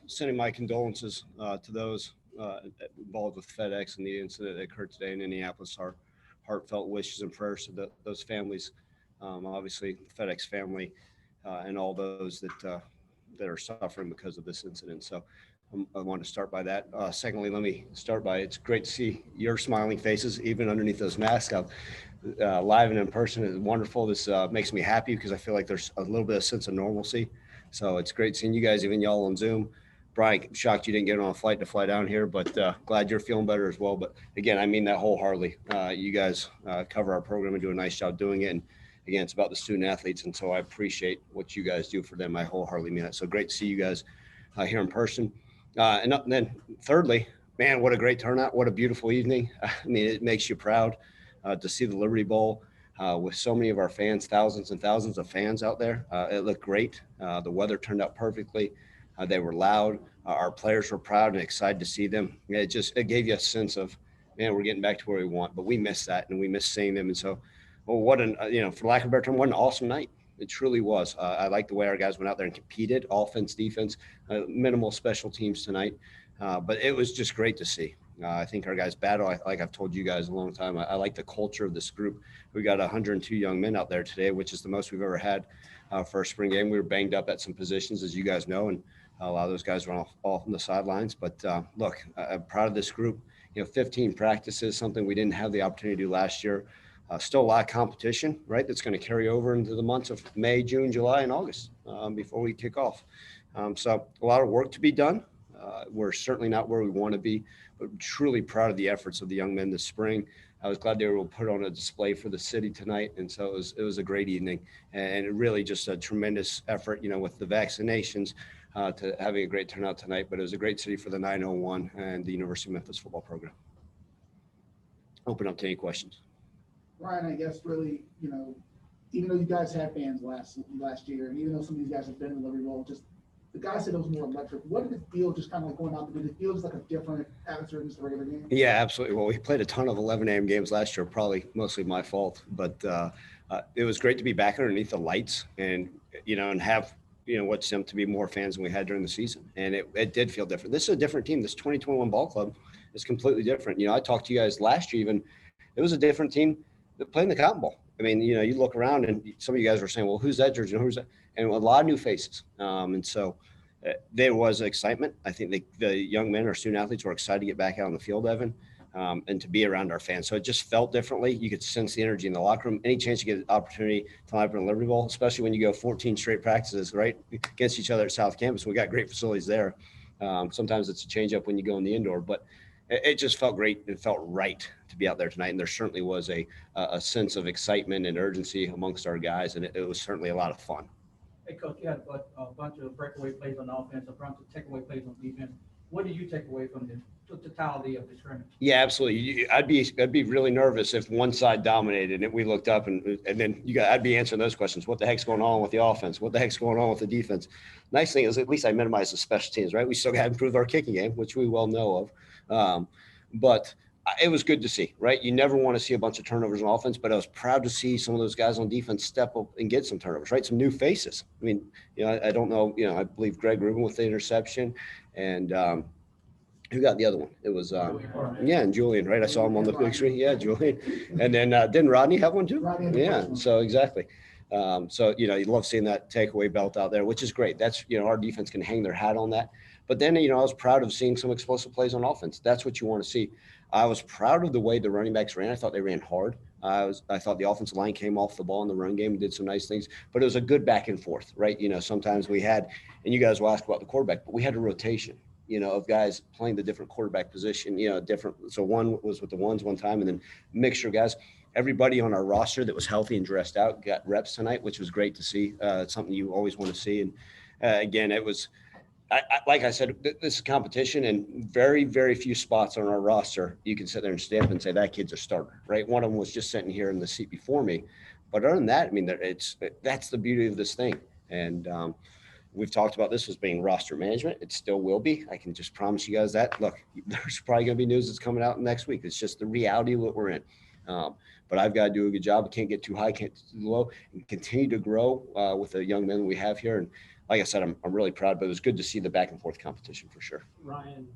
Sending my condolences to those involved with FedEx and the incident that occurred today in Indianapolis. Our heartfelt wishes and prayers to those families, obviously the FedEx family, and all those that are suffering because of this incident. So I want to start by that. Secondly, let me start by it's great to see your smiling faces even underneath those masks. Live and in person is wonderful. This makes me happy because I feel like there's a little bit of sense of normalcy. So it's great seeing you guys, even y'all on Zoom. Brian, shocked you didn't get on a flight to fly down here, but glad you're feeling better as well. But again, I mean that wholeheartedly. You guys cover our program and do a nice job doing it. And again, it's about the student athletes, and so I appreciate what you guys do for them. I wholeheartedly mean that. So great to see you guys here in person. And then thirdly, man, what a great turnout! What a beautiful evening. I mean, it makes you proud to see the Liberty Bowl with so many of our fans, thousands and thousands of fans out there. It looked great. The weather turned out perfectly. They were loud. Our players were proud and excited to see them. It gave you a sense of, man, we're getting back to where we want, but we miss that and we miss seeing them. And so, well, what an for lack of a better term, what an awesome night. It truly was. I like the way our guys went out there and competed, offense, defense, minimal special teams tonight, but it was just great to see. I think our guys battle. Like I've told you guys a long time. I like the culture of this group. We got 102 young men out there today, which is the most we've ever had for a spring game. We were banged up at some positions, as you guys know, and a lot of those guys were off on the sidelines. But look, I'm proud of this group. 15 practices, something we didn't have the opportunity to do last year. Still a lot of competition, right? That's going to carry over into the months of May, June, July, and August before we kick off. So a lot of work to be done. We're certainly not where we want to be, but truly proud of the efforts of the young men this spring. I was glad they were able to put on a display for the city tonight, and so it was a great evening, and it really just a tremendous effort, with the vaccinations to having a great turnout tonight. But it was a great city for the 901 and the University of Memphis football program. Open up to any questions. Ryan, I guess really, even though you guys had fans last year, and even though some of these guys have been in the Liberty Bowl, just the guys said it was more electric. What did it feel just kind of like going out there? Did it feel just like a different atmosphere than just a regular game? Yeah, absolutely. Well, we played a ton of 11 a.m. games last year, probably mostly my fault, but it was great to be back underneath the lights and have what seemed to be more fans than we had during the season, and it did feel different. This is a different team. This 2021 ball club is completely different. I talked to you guys last year. Even it was a different team that played in the Cotton Bowl. I mean, you look around and some of you guys were saying, "Well, who's that jersey? Who's that?" And a lot of new faces, and so. There was excitement. I think the young men or student athletes were excited to get back out on the field, Evan, and to be around our fans. So it just felt differently. You could sense the energy in the locker room. Any chance you get an opportunity to line up in a Liberty Bowl, especially when you go 14 straight practices, right, against each other at South Campus. We got great facilities there. Sometimes it's a change up when you go in the indoor, but it just felt great. It felt right to be out there tonight. And there certainly was a sense of excitement and urgency amongst our guys. And it was certainly a lot of fun. Hey, Coach, you had a bunch of breakaway plays on offense, a bunch of takeaway plays on defense. What do you take away from the totality of the scrimmage? Yeah, absolutely. I'd be really nervous if one side dominated and we looked up and then I'd be answering those questions. What the heck's going on with the offense? What the heck's going on with the defense? Nice thing is at least I minimized the special teams, right? We still got to improve our kicking game, which we well know of. But it was good to see, right? You never want to see a bunch of turnovers on offense, but I was proud to see some of those guys on defense step up and get some turnovers, right? Some new faces. I mean, I don't know, I believe Greg Rubin with the interception and who got the other one? It was, and Julian, right? I saw him on the big screen. Yeah, Julian. And then didn't Rodney have one too? Yeah, so exactly. So, you love seeing that takeaway belt out there, which is great. That's, our defense can hang their hat on that. But then, I was proud of seeing some explosive plays on offense. That's what you want to see. I was proud of the way the running backs ran. I thought they ran hard. I thought the offensive line came off the ball in the run game and did some nice things, but it was a good back and forth, right? Sometimes we had, and you guys will ask about the quarterback, but we had a rotation, of guys playing the different quarterback position, different. So one was with the ones one time and then mixture of guys. Everybody on our roster that was healthy and dressed out got reps tonight, which was great to see. It's something you always want to see. And again, it was, like I said, this is competition and very, very few spots on our roster. You can sit there and stamp and say that kid's a starter, right? One of them was just sitting here in the seat before me. But other than that, I mean, that's the beauty of this thing. And we've talked about this as being roster management. It still will be. I can just promise you guys that. Look, there's probably going to be news that's coming out next week. It's just the reality of what we're in. But I've got to do a good job. I can't get too high, can't get too low, and continue to grow with the young men we have here. And like I said, I'm really proud, but it was good to see the back and forth competition for sure. Ryan,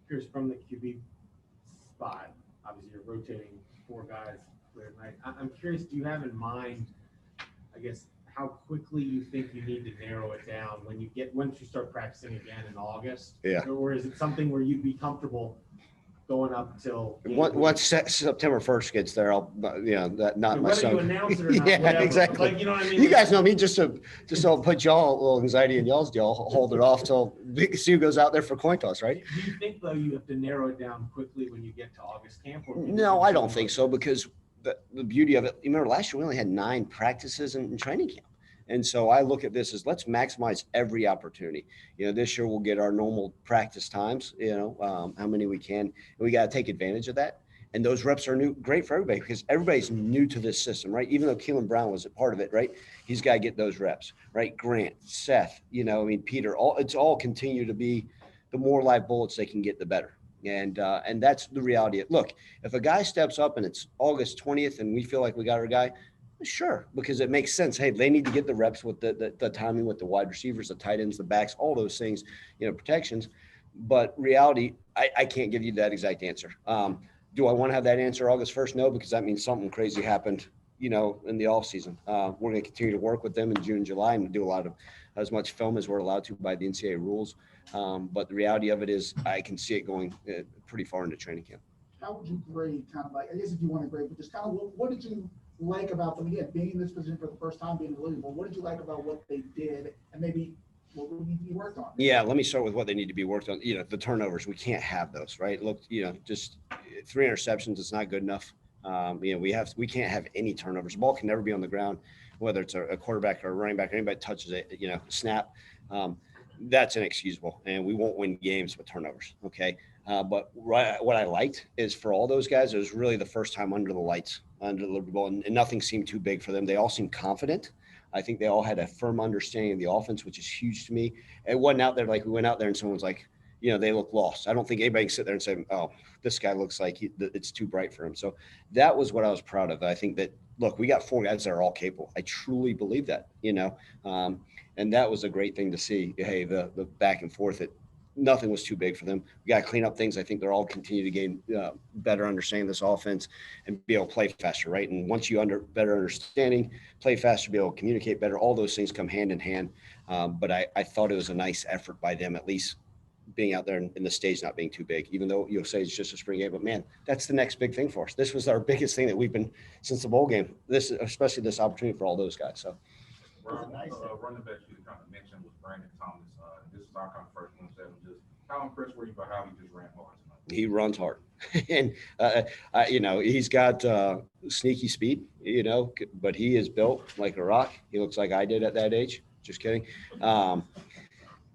here's from the QB spot. Obviously, you're rotating 4 guys clear night. I'm curious, do you have in mind, I guess, how quickly you think you need to narrow it down once you start practicing again in August? Yeah. Or is it something where you'd be comfortable going up till Once September 1st gets there, I'll, that not my whether son. you announce it or not, Yeah, whatever. exactly. Like, you know what I mean? You guys know me, just to put y'all a little anxiety in y'all's deal, hold it off till Sue goes out there for coin toss, right? Do you think, though, you have to narrow it down quickly when you get to August camp? Or No, I don't think so, because the beauty of it, you remember last year we only had 9 practices in training camp. And so I look at this as let's maximize every opportunity. This year we'll get our normal practice times, how many we can. And we got to take advantage of that. And those reps are great for everybody because everybody's new to this system, right? Even though Keelan Brown was a part of it, right? He's got to get those reps, right? Grant, Seth, Peter, it's all continue to be the more live bullets they can get, the better. And that's the reality. Look, if a guy steps up and it's August 20th and we feel like we got our guy, sure, because it makes sense. Hey, they need to get the reps with the timing with the wide receivers, the tight ends, the backs, all those things, protections. But reality, I can't give you that exact answer. Do I want to have that answer August 1st? No, because that means something crazy happened, in the off season. We're going to continue to work with them in June and July and do as much film as we're allowed to by the NCAA rules. But the reality of it is I can see it going pretty far into training camp. How would you grade kind of like, I guess if you want to grade, but just kind of what did you like about them, again, being in this position for the first time, being in Louisville? What did you like about what they did, and maybe what would need to be worked on? Yeah, let me start with what they need to be worked on. The turnovers, we can't have those, right? Look, just 3 interceptions is not good enough. We can't have any turnovers. The ball can never be on the ground, whether it's a quarterback or a running back or anybody touches it, snap. That's inexcusable, and we won't win games with turnovers. Okay. But what I liked is for all those guys, it was really the first time under the lights, under the Liberty Bowl, and nothing seemed too big for them. They all seemed confident. I think they all had a firm understanding of the offense, which is huge to me. It wasn't out there like we went out there and someone's like, they look lost. I don't think anybody can sit there and say, oh, this guy looks like it's too bright for him. So that was what I was proud of. I think that, look, we got 4 guys that are all capable. I truly believe that, and that was a great thing to see. Hey, the back and forth, nothing was too big for them. We got to clean up things. I think they're all continue to gain better understanding of this offense and be able to play faster, right? And once you better understanding, play faster, be able to communicate better, all those things come hand in hand. But I thought it was a nice effort by them, at least being out there in the stage not being too big, even though you'll say it's just a spring game. But, man, that's the next big thing for us. This was our biggest thing that we've been since the bowl game, especially this opportunity for all those guys. So. Running back you kind of mentioned was Brandon Thomas. This is our kind of first 1-7. Just how impressed were you by how he just ran hard tonight? He runs hard, and he's got sneaky speed, but he is built like a rock. He looks like I did at that age. Just kidding.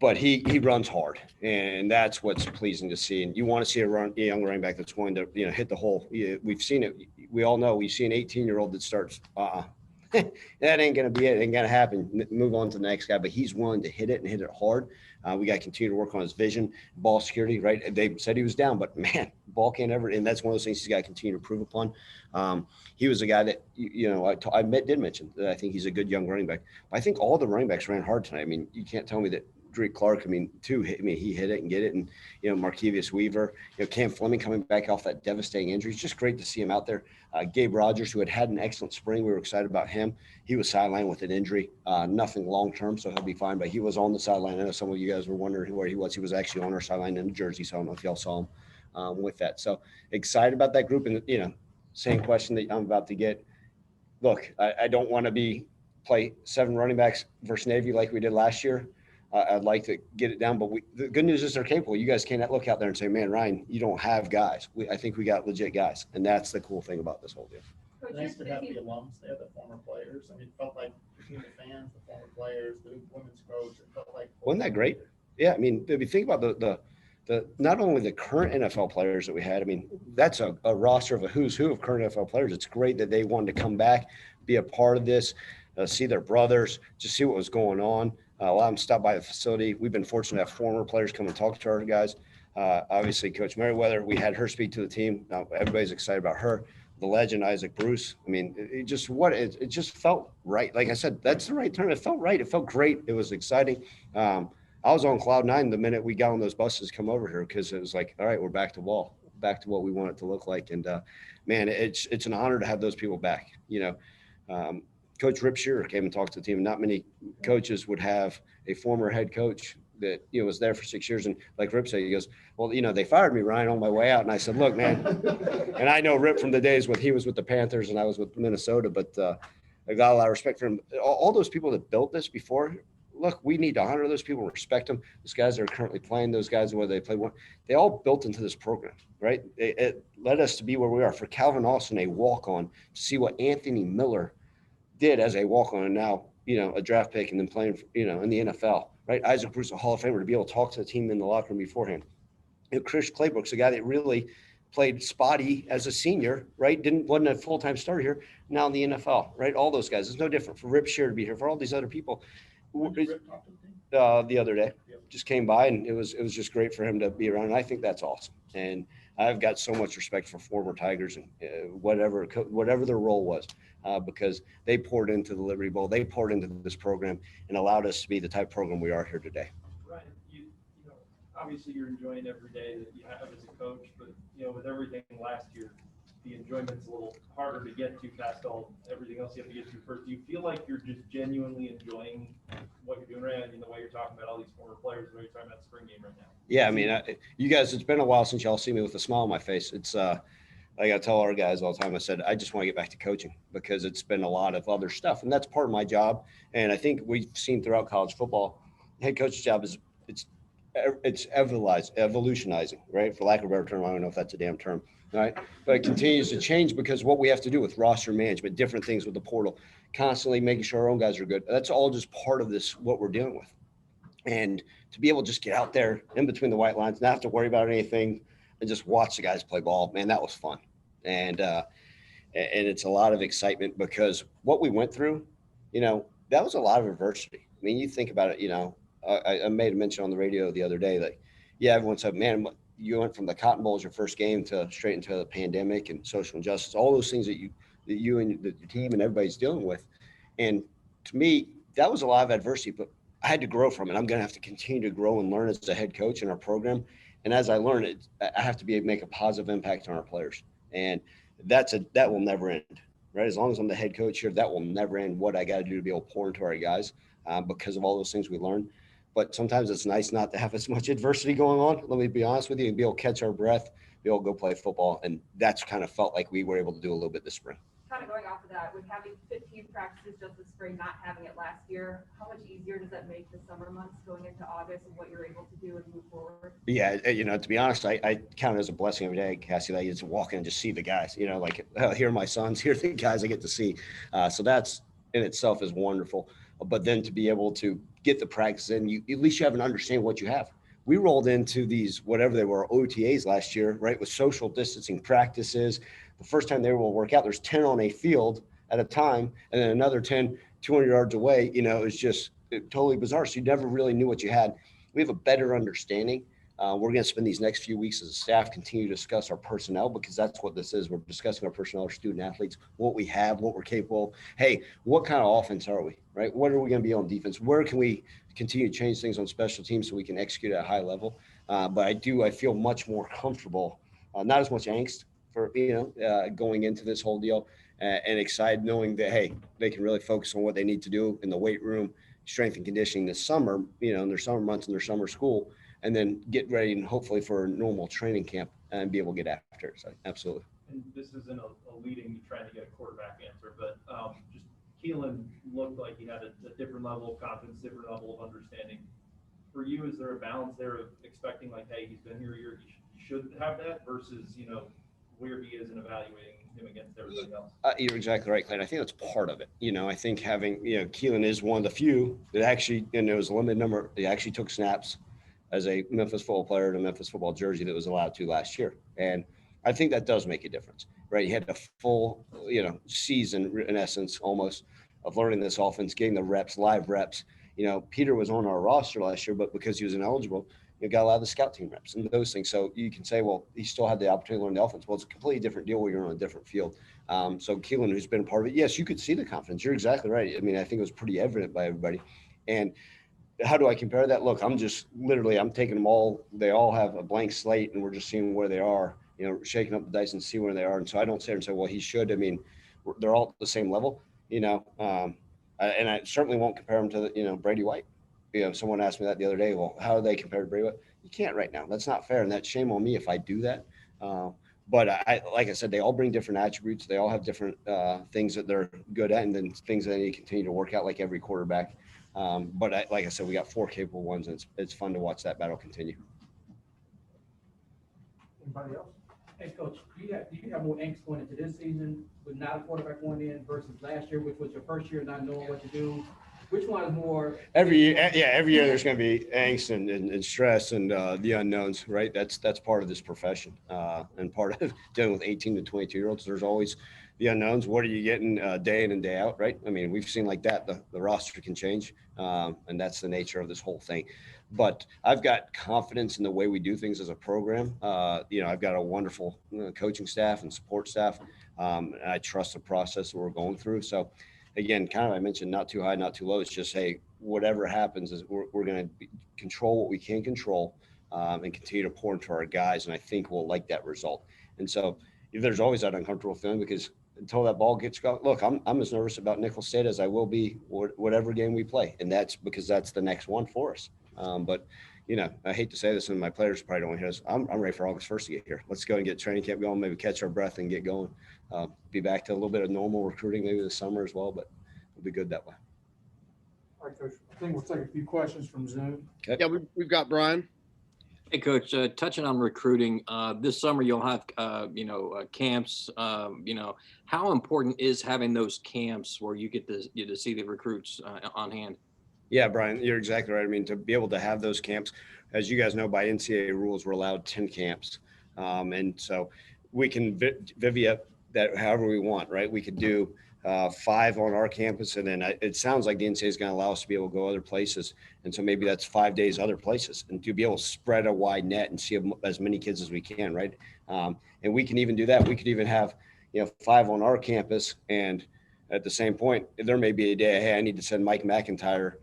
But he runs hard, and that's what's pleasing to see. And you want to see a young running back that's going to hit the hole. We've seen it. We all know. We see an 18-year-old that starts. That ain't going to be it. It ain't going to happen. Move on to the next guy. But he's willing to hit it and hit it hard. We got to continue to work on his vision, ball security, right? They said he was down, but, man, ball can't ever – and that's one of those things he's got to continue to improve upon. He was a guy that, I did mention that I think he's a good young running back. But I think all the running backs ran hard tonight. I mean, you can't tell me that Drake Clark, he hit it and get it. And, Markevius Weaver, Cam Fleming coming back off that devastating injury. It's just great to see him out there. Gabe Rogers, who had an excellent spring. We were excited about him. He was sidelined with an injury, nothing long-term, so he'll be fine. But he was on the sideline. I know some of you guys were wondering where he was. He was actually on our sideline in Jersey, so I don't know if y'all saw him with that. So excited about that group. And, same question that I'm about to get. Look, I don't want to play 7 running backs versus Navy like we did last year. I'd like to get it down, but the good news is they're capable. You guys can't look out there and say, man, Ryan, you don't have guys. I think we got legit guys, and that's the cool thing about this whole deal. Nice to have the alums there, the former players. I mean, it felt like between the fans, the former players, the women's coach, it felt like. Wasn't that great? Yeah, I mean, if you think about the not only the current NFL players that we had, I mean, that's a roster of a who's who of current NFL players. It's great that they wanted to come back, be a part of this, see their brothers, just see what was going on. A lot of them stopped by the facility. We've been fortunate to have former players come and talk to our guys. Obviously, Coach Merriweather, we had her speak to the team. Everybody's excited about her. the legend Isaac Bruce. I mean, it just felt right. Like I said, that's the right term. It felt right. It felt great. It was exciting. I was on cloud nine the minute we got on those buses come over here, because it was like, all right, we're back to ball, back to what we want it to look like. And man, it's an honor to have those people back. Coach Rip Shearer came and talked to the team. Not many coaches would have a former head coach that was there for 6 years. And like Rip said, he goes, well, they fired me, Ryan, on my way out. And I said, look, man, and I know Rip from the days when he was with the Panthers and I was with Minnesota, but I got a lot of respect for him. All those people that built this before, look, we need to honor those people, respect them. Those guys that are currently playing, those guys, whether they play one, they all built into this program, right? It led us to be where we are. For Calvin Austin, a walk-on, to see what Anthony Miller did as a walk-on, and now, a draft pick, and then playing, in the NFL, right? Isaac Bruce, a Hall of Famer, to be able to talk to the team in the locker room beforehand. Chris Claybrook's a guy that really played spotty as a senior, right? Wasn't a full-time starter here, now in the NFL, right? All those guys. It's no different for Rip Shearer to be here, for all these other people. The other day, just came by, and it was just great for him to be around. And I think that's awesome. And I've got so much respect for former Tigers, and whatever their role was, because they poured into the Liberty Bowl, they poured into this program, and allowed us to be the type of program we are here today. Ryan, obviously you're enjoying every day that you have as a coach, but with everything last year, the enjoyment's a little harder to get to past everything else you have to get to first. Do you feel like you're just genuinely enjoying what you're doing right now? The way you're talking about all these former players, the way you're talking about the spring game right now. Yeah, I mean, you guys, it's been a while since y'all see me with a smile on my face. It's I got to tell our guys all the time. I said, I just want to get back to coaching, because it's been a lot of other stuff, and that's part of my job. And I think we've seen throughout college football, head coach's job is it's evolutionizing, right? For lack of a better term, I don't know if that's a damn term, right? But it continues to change, because what we have to do with roster management, different things with the portal, constantly making sure our own guys are good. That's all just part of this, what we're dealing with. And to be able to just get out there in between the white lines, not have to worry about anything, and just watch the guys play ball, man, that was fun. And it's a lot of excitement, because what we went through, that was a lot of adversity. I mean, you think about it, I made a mention on the radio the other day that, everyone said, man, you went from the Cotton Bowl as your first game to straight into the pandemic and social injustice, all those things that you and the team and everybody's dealing with. And to me, that was a lot of adversity, but I had to grow from it. I'm going to have to continue to grow and learn as a head coach in our program. And as I learn it, I have to make a positive impact on our players. And that will never end, right? As long as I'm the head coach here, that will never end, what I got to do to be able to pour into our guys, because of all those things we learn. But sometimes it's nice not to have as much adversity going on. Let me be honest with you, and be able to catch our breath, be able to go play football. And that's kind of felt like we were able to do a little bit this spring. Kind of going off of that, with having 15 practices just this spring, not having it last year, how much easier does that make the summer months going into August and what you're able to do and move forward? Yeah, to be honest, I count it as a blessing every day, Cassie, that I get to walk in and just see the guys, here are my sons, here are the guys I get to see. So that's in itself is wonderful. But then to be able to get the practice in, at least you have an understanding of what you have. We rolled into these, whatever they were, OTAs last year, right, with social distancing practices. The first time they were able to work out, there's 10 on a field at a time, and then another 10 200 yards away. It was just totally bizarre. So you never really knew what you had. We have a better understanding. We're going to spend these next few weeks as a staff continue to discuss our personnel, because that's what this is. We're discussing our personnel, our student athletes, what we have, what we're capable of. Hey, what kind of offense are we, right? What are we going to be on defense? Where can we continue to change things on special teams so we can execute at a high level? But I feel much more comfortable, not as much angst for, going into this whole deal, and excited knowing that, hey, they can really focus on what they need to do in the weight room, strength and conditioning this summer, in their summer months and their summer school, and then get ready and hopefully for a normal training camp and be able to get after it. So absolutely. And this isn't a leading trying to get a quarterback answer, but just Keelan looked like he had a different level of confidence, different level of understanding. For you, is there a balance there of expecting like, hey, he's been here a year, he should have that, versus, where he is and evaluating him against everybody else? You're exactly right, Clayton. I think that's part of it. I think having, Keelan is one of the few that actually, and there was a limited number, he actually took snaps as a Memphis football player in a Memphis football jersey that was allowed to last year. And I think that does make a difference, right? He had a full, season in essence, almost, of learning this offense, getting the reps, live reps. Peter was on our roster last year, but because he was ineligible, You got a lot of the scout team reps and those things. So you can say, well, he still had the opportunity to learn the offense. Well, it's a completely different deal when you're on a different field. So Keelan, who's been a part of it, yes, you could see the confidence. You're exactly right. I mean, I think it was pretty evident by everybody. And how do I compare that? Look, I'm taking them all. They all have a blank slate, and we're just seeing where they are, shaking up the dice and see where they are. And so I don't sit here and say, well, he should. I mean, they're all at the same level, and I certainly won't compare them to, Brady White. Someone asked me that the other day. Well, how are they compared to Brady White? You can't right now. That's not fair. And that's shame on me if I do that. But like I said, they all bring different attributes. They all have different things that they're good at, and then things that they need to continue to work out, like every quarterback. But like I said, we got 4 capable ones, and it's fun to watch that battle continue. Anybody else? Hey, Coach, do you have more angst going into this season with not a quarterback going in versus last year, which was your first year not knowing what to do? Which one is more? Every year there's going to be angst and stress and the unknowns, right? That's part of this profession and part of dealing with 18 to 22-year-olds. There's always the unknowns. What are you getting day in and day out, right? I mean, we've seen like that. The roster can change, and that's the nature of this whole thing. But I've got confidence in the way we do things as a program. I've got a wonderful coaching staff and support staff, and I trust the process that we're going through. So, again, kind of I mentioned not too high, not too low. It's just, hey, whatever happens is we're going to control what we can control and continue to pour into our guys. And I think we'll like that result. And so there's always that uncomfortable feeling because until that ball gets going, look, I'm as nervous about Nicholls State as I will be whatever game we play. And that's because that's the next one for us. But I hate to say this, and my players probably don't want to hear this. I'm ready for August 1st to get here. Let's go and get training camp going, maybe catch our breath and get going. Be back to a little bit of normal recruiting maybe this summer as well, but it'll be good that way. All right, Coach. I think we'll take a few questions from Zoom. Okay. Yeah, we've got Brian. Hey, Coach, touching on recruiting, this summer you'll have, camps. How important is having those camps where you get to see the recruits on hand? Yeah, Brian, you're exactly right. I mean, to be able to have those camps, as you guys know, by NCAA rules, we're allowed 10 camps. And so we can viviate that however we want, right? We could do 5 on our campus, and then it sounds like the NCAA is going to allow us to be able to go other places. And so maybe that's 5 days other places, and to be able to spread a wide net and see as many kids as we can, right? And we can even do that. We could even have, 5 on our campus, and at the same point, there may be a day, hey, I need to send Mike McIntyre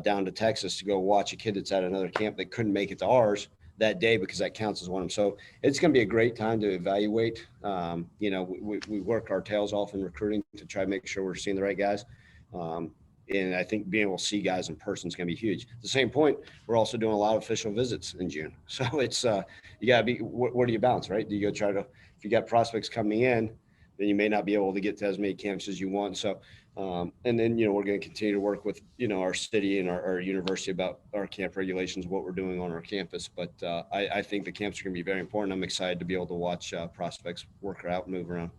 down to Texas to go watch a kid that's at another camp that couldn't make it to ours that day because that counts as one of them. So it's going to be a great time to evaluate. We work our tails off in recruiting to try to make sure we're seeing the right guys. And I think being able to see guys in person is going to be huge. At the same point, we're also doing a lot of official visits in June. So it's, you got to be, where do you bounce, right? Do you go try to, if you got prospects coming in, then you may not be able to get to as many camps as you want. So, and then, we're going to continue to work with, our city and our university about our camp regulations, what we're doing on our campus. But I think the camps are going to be very important. I'm excited to be able to watch prospects work out and move around.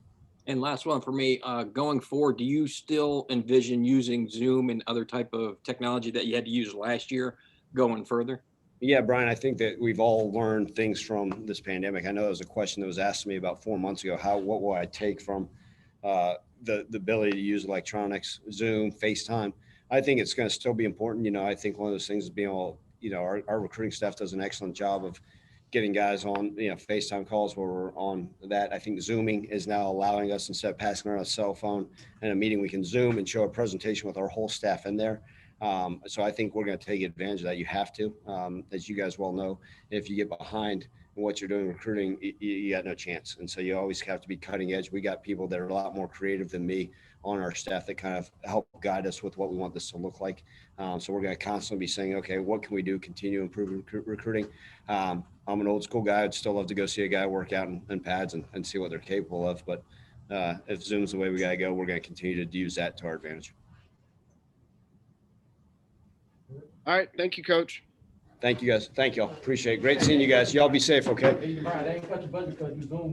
And last one for me, going forward, do you still envision using Zoom and other type of technology that you had to use last year going further? Yeah, Brian, I think that we've all learned things from this pandemic. I know there was a question that was asked to me about 4 months ago. What will I take from the ability to use electronics, Zoom, FaceTime? I think it's going to still be important. I think one of those things is being able, our recruiting staff does an excellent job of getting guys on, FaceTime calls where we're on that. I think Zooming is now allowing us, instead of passing around a cell phone in a meeting, we can Zoom and show a presentation with our whole staff in there. So I think we're going to take advantage of that. You have to, as you guys well know, if you get behind in what you're doing recruiting, you got no chance. And so you always have to be cutting edge. We got people that are a lot more creative than me on our staff that kind of help guide us with what we want this to look like. So we're going to constantly be saying, okay, what can we do? Continue improving recruiting. I'm an old school guy. I'd still love to go see a guy work out in pads and see what they're capable of. But if Zoom's the way we got to go, we're going to continue to use that to our advantage. All right. Thank you, Coach. Thank you, guys. Thank y'all. Appreciate it. Great seeing you guys. Y'all be safe, okay? Hey, Brian, they ain't cut your budget because you Zoom.